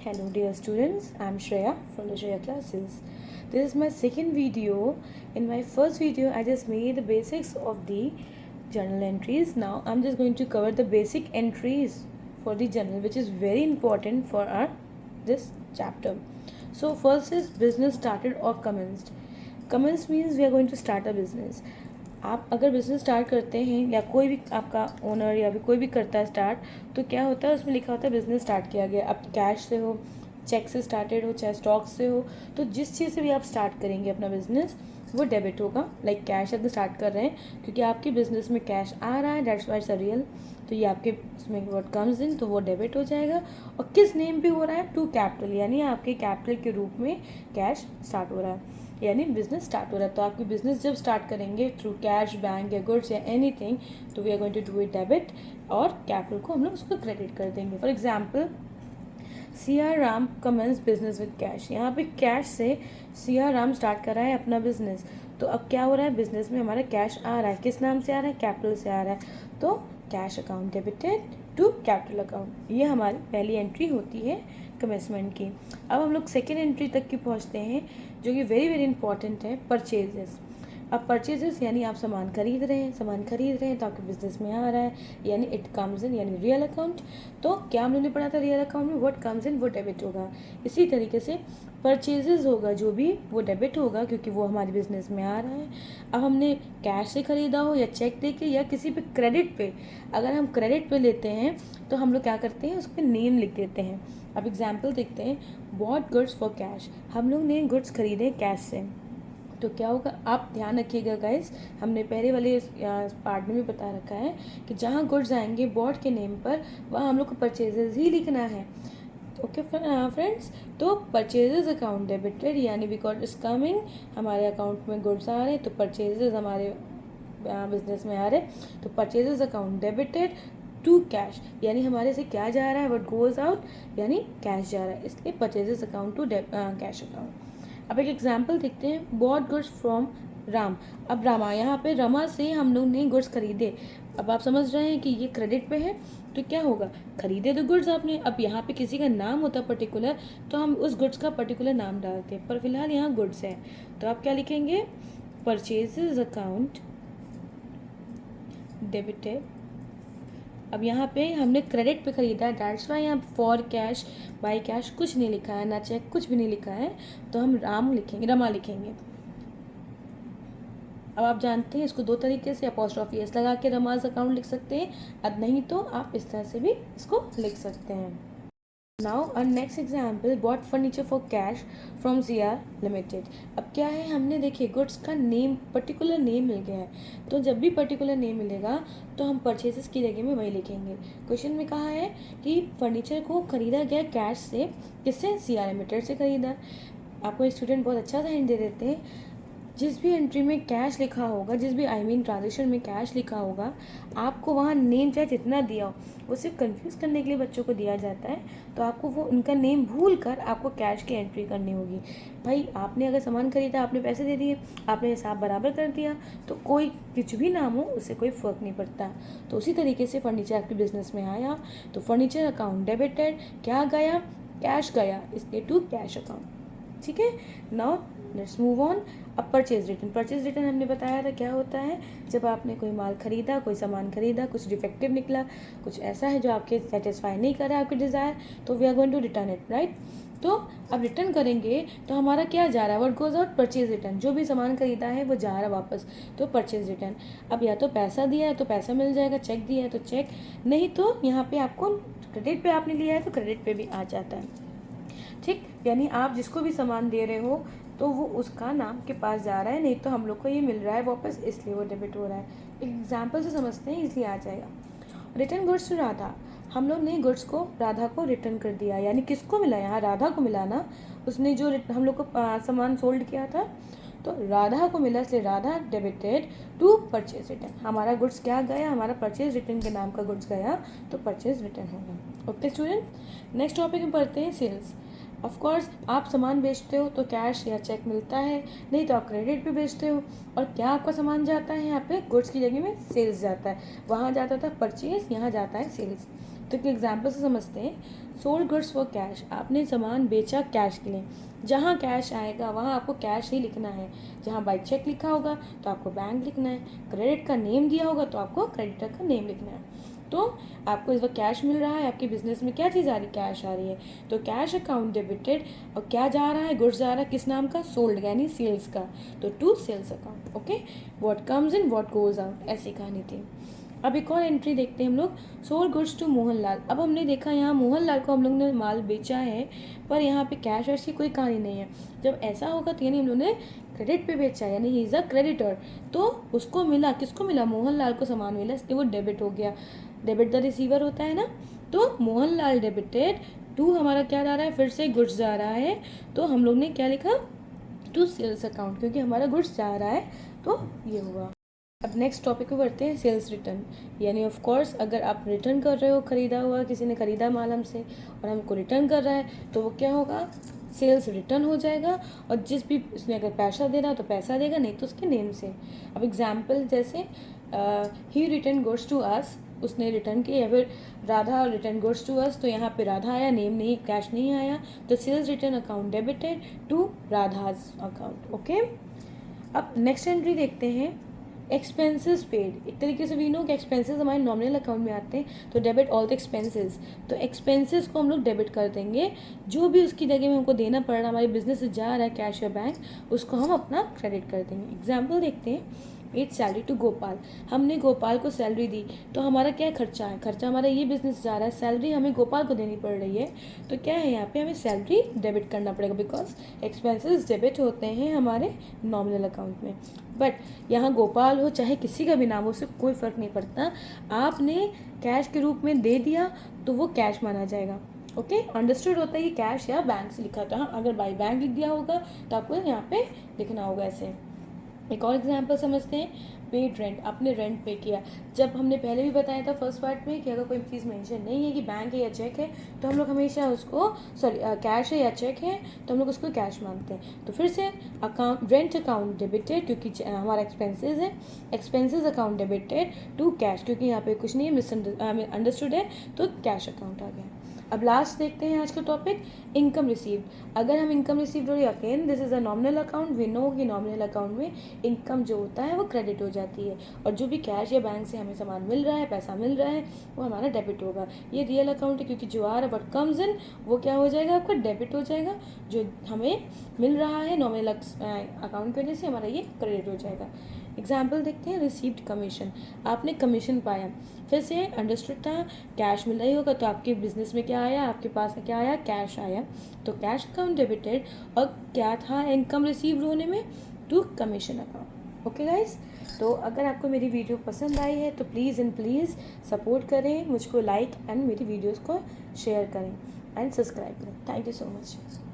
Hello dear students, I am Shreya from the Shreya classes. This is my second video. In my first video I just made the basics of the journal entries. Now I am just going to cover the basic entries for the journal, which is very important for our this chapter. So first is business started or commenced. Commenced means we are going to start a business. आप अगर business start करते हैं या कोई भी आपका owner या भी कोई भी करता है स्टार्ट, तो क्या होता है उसमें लिखा होता है बिज़नेस स्टार्ट किया गया. अब कैश से हो, चेक से स्टार्टेड हो, चाहे स्टॉक से हो, तो जिस चीज़ से भी आप स्टार्ट करेंगे अपना बिज़नेस वो डेबिट होगा. लाइक कैश अगर स्टार्ट कर रहे हैं क्योंकि आपके बिज़नेस में कैश आ रहा है, that's why it's a real, तो ये आपके उसमें व्हाट कम्स इन, तो वो डेबिट हो जाएगा. और किस नेम पे हो रहा है? टू कैपिटल, यानी आपके कैपिटल के रूप में कैश स्टार्ट हो रहा है, यानी बिजनेस स्टार्ट हो रहा है. तो आपकी बिजनेस जब स्टार्ट करेंगे थ्रू कैश, बैंक या गुड्स या एनीथिंग, तो we are going to do it debit और कैपिटल को हम लोग उसको क्रेडिट कर देंगे. For example C.R. Ram commences business with cash. यहाँ पे कैश से C.R. राम स्टार्ट कर रहा है अपना बिजनेस. तो अब क्या हो रहा है, बिजनेस में हमारा कैश आ रहा है. किस नाम से आ रहा है? कैपिटल से आ रहा है. तो cash account debited to capital account. ये हमारी पहली एंट्री होती है कमेंसमेंट की. अब हम लोग सेकेंड एंट्री तक की पहुँचते हैं, जो कि वेरी वेरी इंपॉर्टेंट है, परचेजेस. अब परचेजेस यानी आप सामान खरीद रहे हैं तो आपके बिजनेस में आ रहा है, यानी इट कम्स इन, यानी रियल अकाउंट. तो क्या हम लोगों ने पढ़ा था रियल अकाउंट में व्हाट कम्स इन वो डेबिट होगा. इसी तरीके से परचेजेस होगा जो भी वो डेबिट होगा क्योंकि वो हमारे बिजनेस में आ रहा है. अब हमने कैश से ख़रीदा हो या चेक दे के या किसी पे क्रेडिट पे, अगर हम क्रेडिट पे लेते हैं तो हम लोग क्या करते हैं, उस पर नेम लिख देते हैं. अब एग्जाम्पल देखते हैं. बॉट गुड्स फॉर कैश, हम लोग ने गुड्स खरीदे कैश से, तो क्या होगा, आप ध्यान रखिएगा गाइस, हमने पहले वाले पार्ट में भी बता रखा है कि जहाँ गुड्स आएंगे बॉट के नेम पर, वहाँ हम लोग को परचेजेस ही लिखना है. ओके फ्रेंड्स, तो परचेजेस अकाउंट डेबिटेड, यानी बिकॉज इज कमिंग, हमारे अकाउंट में गुड्स आ रहे हैं तो परचेजेस हमारे बिजनेस में आ रहे हैं, तो purchases account debited to cash, यानी हमारे से क्या जा रहा है, व्हाट गोज आउट, यानी कैश जा रहा है, इसलिए purchases account to cash account. अब एक एग्जाम्पल देखते हैं. Bought goods from Ram. अब रामा, यहाँ पे रमा से हम लोग ने गुड्स खरीदे. अब आप समझ रहे हैं कि ये क्रेडिट पे है, तो क्या होगा, खरीदे तो गुड्स आपने. अब यहाँ पे किसी का नाम होता है पर्टिकुलर, तो हम उस गुड्स का पर्टिकुलर नाम डालते हैं, पर फिलहाल यहाँ गुड्स है, तो आप क्या लिखेंगे, परचेजेस अकाउंट डेबिटेड. अब यहाँ पे हमने क्रेडिट पे ख़रीदा है, डैट्स वाई यहाँ फॉर कैश, बाई कैश कुछ नहीं लिखा है, ना चेक, कुछ भी नहीं लिखा है, तो हम राम लिखेंगे, रमा लिखेंगे. अब आप जानते हैं इसको दो तरीके से, अपॉस्ट्रोफी एस लगा के रमाज अकाउंट लिख सकते हैं, अब नहीं तो आप इस तरह से भी इसको लिख सकते हैं. नाउ और next example, bought furniture for cash from CR limited. अब क्या है, हमने देखिए गुड्स का नेम, पर्टिकुलर नेम मिल गया है, तो जब भी पर्टिकुलर नेम मिलेगा तो हम परचेजेस की जगह में वही लिखेंगे. क्वेश्चन में कहा है कि फर्नीचर को खरीदा गया कैश से, किससे, CR लिमिटेड से खरीदा. आपको स्टूडेंट बहुत अच्छा सा हिंट दे देते हैं. जिस भी एंट्री में कैश लिखा होगा, जिस भी ट्रांजेक्शन में कैश लिखा होगा, आपको वहाँ नेम चाहे जितना दिया हो, वो सिर्फ कंफ्यूज करने के लिए बच्चों को दिया जाता है, तो आपको वो उनका नेम भूल कर आपको कैश की एंट्री करनी होगी. भाई आपने अगर सामान खरीदा, आपने पैसे दे दिए, आपने हिसाब बराबर कर दिया, तो कोई कुछ भी नाम हो उससे कोई फ़र्क नहीं पड़ता. तो उसी तरीके से फर्नीचर आपके बिजनेस में आया, तो फर्नीचर अकाउंट डेबिटेड, क्या गया, कैश गया, इसलिए टू कैश अकाउंट. ठीक है. Now let's move on. अब परचेज रिटर्न हमने बताया था क्या होता है, जब आपने कोई माल खरीदा, कोई सामान खरीदा, कुछ डिफेक्टिव निकला, कुछ ऐसा है जो आपके सेटिस्फाई नहीं कर रहा है आपके डिज़ायर, तो we are going to return it, right. तो अब रिटर्न करेंगे तो हमारा क्या जा रहा है, what goes out, purchase return. जो भी सामान खरीदा है वो जा रहा है वापस, तो परचेज रिटर्न. अब या तो पैसा दिया है तो पैसा मिल जाएगा, चेक दिया है तो चेक, नहीं तो यहाँ पे आपको क्रेडिट पे आपने लिया है तो क्रेडिट पे भी आ जाता है. ठीक, यानी आप जिसको भी सामान दे रहे हो तो वो उसका नाम के पास जा रहा है, नहीं तो हम लोग को ये मिल रहा है वापस, इसलिए वो डेबिट हो रहा है. एग्जाम्पल से समझते हैं, इसलिए आ जाएगा. रिटर्न गुड्स टू राधा, हम लोग ने गुड्स को राधा को रिटर्न कर दिया, यानी किसको मिला, यहाँ राधा को मिला ना, उसने जो हम लोग को सामान सोल्ड किया था, तो राधा को मिला, इसलिए Radha debited to purchase return. हमारा गुड्स क्या गया, हमारा परचेज रिटर्न के नाम का गुड्स गया, तो परचेज रिटर्न होगा. ओके स्टूडेंट, नेक्स्ट टॉपिक में पढ़ते हैं सेल्स. ऑफ कोर्स आप सामान बेचते हो तो कैश या चेक मिलता है, नहीं तो आप क्रेडिट पे बेचते हो. और क्या आपका सामान जाता है, यहाँ पे गुड्स की जगह में सेल्स जाता है, वहाँ जाता था परचेज, यहाँ जाता है सेल्स. तो एक एग्जाम्पल से समझते हैं. सोल्ड गुड्स फॉर कैश, आपने सामान बेचा कैश के लिए। जहाँ कैश आएगा वहाँ आपको कैश ही लिखना है। जहाँ बाई चेक लिखा होगा तो आपको बैंक लिखना है। क्रेडिट का नेम दिया होगा तो आपको क्रेडिटर का नेम लिखना है। तो आपको इस वक्त कैश मिल रहा है, आपकी बिजनेस में क्या चीज़ आ रही है, कैश आ रही है, तो कैश अकाउंट डेबिटेड। और क्या जा रहा है, गुड्स जा रहा है, किस नाम का, सोल्ड यानी सेल्स का, तो to sales account. Okay, what comes in what goes out, ऐसी कहानी थी। अब एक और एंट्री देखते हैं हम लोग, सोल्ड गुड्स टू मोहनलाल। अब हमने देखा यहाँ मोहनलाल को हम लोग ने माल बेचा है, पर यहाँ पे कैश ऐसी कोई कहानी नहीं है। जब ऐसा होगा तो यानी हम लोग ने क्रेडिट पे बेचा, यानी ही इज़ अ क्रेडिटर, तो उसको मिला, किसको मिला, मोहनलाल को सामान मिला, इसलिए वो डेबिट हो गया। डेबिट द रिसीवर होता है ना, तो मोहनलाल डेबिटेड टू हमारा क्या जा रहा है, फिर से गुड्स जा रहा है, तो हम लोग ने क्या लिखा, टू सेल्स अकाउंट, क्योंकि हमारा गुड्स जा रहा है, तो ये हुआ। अब नेक्स्ट टॉपिक पे बढ़ते हैं, सेल्स रिटर्न। यानी ऑफ कोर्स अगर आप रिटर्न कर रहे हो, खरीदा हुआ, किसी ने खरीदा माल हमसे और हमको रिटर्न कर रहा है, तो वो क्या होगा, सेल्स रिटर्न हो जाएगा। और जिस भी उसने अगर पैसा दे रहा है तो पैसा देगा, नहीं तो उसके नेम से। अब एग्जाम्पल जैसे ही रिटर्न गुड्स टू अस, उसने रिटर्न किया, या फिर Radha return goods to us, तो यहाँ पे राधा आया, नेम नहीं, कैश नहीं आया, तो sales return account debited to Radha's account. Okay, अब नेक्स्ट एंट्री देखते हैं, एक्सपेंसेस पेड। एक तरीके से वी नो कि एक्सपेंसेस हमारे नॉमिनल अकाउंट में आते हैं, तो डेबिट ऑल द एक्सपेंसेस, तो एक्सपेंसेस को हम लोग डेबिट कर देंगे। जो भी उसकी जगह में हमको देना पड़ रहा, हमारे बिजनेस से जा रहा है कैश या बैंक, उसको हम अपना क्रेडिट कर देंगे। एग्जाम्पल देखते हैं, पेड सैलरी टू गोपाल, हमने गोपाल को सैलरी दी, तो हमारा क्या खर्चा है, खर्चा हमारा ये बिजनेस जा रहा है, सैलरी हमें गोपाल को देनी पड़ रही है, तो क्या है यहाँ पे हमें सैलरी डेबिट करना पड़ेगा, बिकॉज एक्सपेंसेस डेबिट होते हैं हमारे नॉमिनल अकाउंट में। बट यहाँ गोपाल हो चाहे किसी का भी नाम हो, उससे कोई फ़र्क नहीं पड़ता, आपने कैश के रूप में दे दिया तो वो कैश माना जाएगा। ओके, अंडरस्टूड होता है कि कैश या बैंक से लिखा था, अगर बाई बैंक लिख दिया होगा तो आपको यहाँ पे लिखना होगा ऐसे। एक और एग्जांपल समझते हैं, पेड रेंट, आपने रेंट पे किया। जब हमने पहले भी बताया था फर्स्ट पार्ट में कि अगर कोई चीज़ मेंशन नहीं है कि बैंक है या चेक है, तो हम लोग हमेशा उसको कैश है या चेक है तो हम लोग उसको कैश मानते हैं। तो फिर से अकाउंट, रेंट अकाउंट डेबिटेड, क्योंकि हमारा एक्सपेंसेस है, expenses account debited to cash, क्योंकि यहाँ पे कुछ नहीं है, अंडरस्टूड है, तो कैश अकाउंट आ गया। अब लास्ट देखते हैं आज का टॉपिक, इनकम रिसीव्ड। अगर हम इनकम रिसीव्ड हो, again this is a nominal account, we know कि नॉमिनल अकाउंट में इनकम जो होता है वो क्रेडिट हो जाती है, और जो भी कैश या बैंक से हमें सामान मिल रहा है, पैसा मिल रहा है, वो हमारा डेबिट होगा। ये रियल अकाउंट है, क्योंकि जो आ रहा है व्हाट कम्स इन वो क्या हो जाएगा, आपका डेबिट हो जाएगा। जो हमें मिल रहा है नॉमिनल अकाउंट की वजह से, हमारा ये क्रेडिट हो जाएगा। एग्जाम्पल देखते हैं, रिसीव्ड कमीशन, आपने कमीशन पाया, फिर से अंडरस्टूड था कैश मिल रही होगा, तो आपके बिजनेस में क्या आया, आपके पास क्या आया, कैश आया, तो कैश अकाउंट डेबिटेड, और क्या था इनकम रिसीव्ड होने में, to commission account. Okay guys, तो अगर आपको मेरी वीडियो पसंद आई है तो प्लीज़ एंड प्लीज़ सपोर्ट करें मुझको, लाइक एंड मेरी वीडियोज़ को शेयर करें एंड सब्सक्राइब करें। Thank you so much.